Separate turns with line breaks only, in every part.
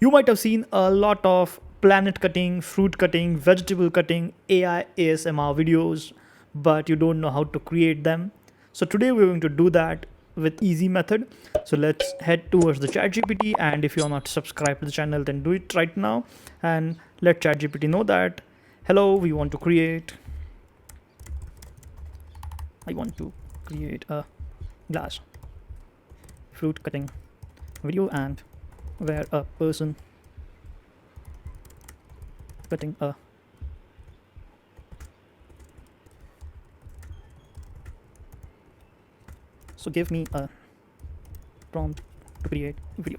You might have seen a lot of planet cutting, fruit cutting, vegetable cutting, AI ASMR videos, but you don't know how to create them. So today we're going to do that with easy method. So let's head towards the ChatGPT, and if you're not subscribed to the channel, then do it right now and let ChatGPT know that hello, we want to create I want to create a glass fruit cutting video and where a person cutting a so give me a prompt to create video.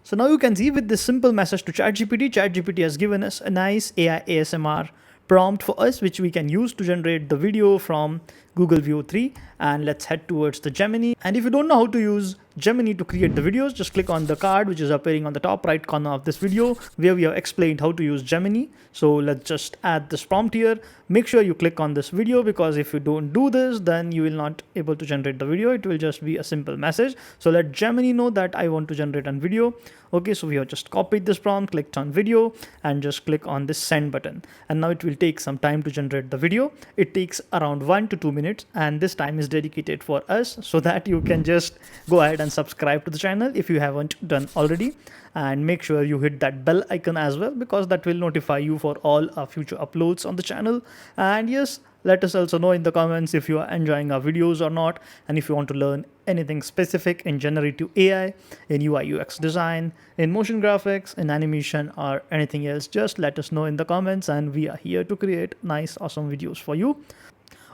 So now you can see with this simple message to ChatGPT has given us a nice AI ASMR prompt for us, which we can use to generate the video from Google VEO 3. And let's head towards the Gemini. And if you don't know how to use Gemini to create the videos, just click on the card which is appearing on the top right corner of this video, where we have explained how to use Gemini. So let's just add this prompt here. Make sure you click on this video, because if you don't do this, then you will not able to generate the video. It will just be a simple message. So let Gemini know that I want to generate a video. Okay, so we have just copied this prompt, clicked on video, and just click on this send button. And now it will take some time to generate the video. It takes around 1 to 2 minutes, and this time is dedicated for us, so that you can just go ahead and subscribe to the channel if you haven't done already, and make sure you hit that bell icon as well, because that will notify you for all our future uploads on the channel. And yes, let us also know in the comments if you are enjoying our videos or not, and if you want to learn anything specific in generative AI, in UI UX design, in motion graphics, in animation, or anything else, just let us know in the comments, and we are here to create nice awesome videos for you.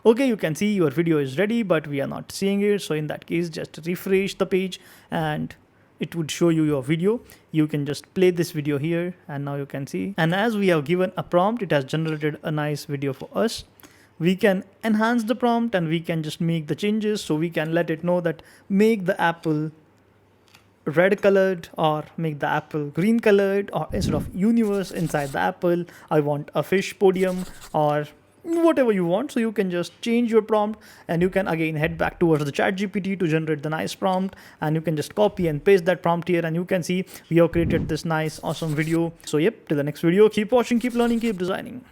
Okay, you can see your video is ready, but we are not seeing it. So in that case, just refresh the page and it would show you your video. You can just play this video here, and now you can see. And as we have given a prompt, it has generated a nice video for us. We can enhance the prompt and we can just make the changes. So we can let it know that make the apple red colored, or make the apple green colored, or instead of universe inside the apple, I want a fish podium, or whatever you want. So you can just change your prompt, and you can again head back towards the ChatGPT to generate the nice prompt, and you can just copy and paste that prompt here, and you can see we have created this nice awesome video. So yep, till the next video, keep watching, keep learning, keep designing.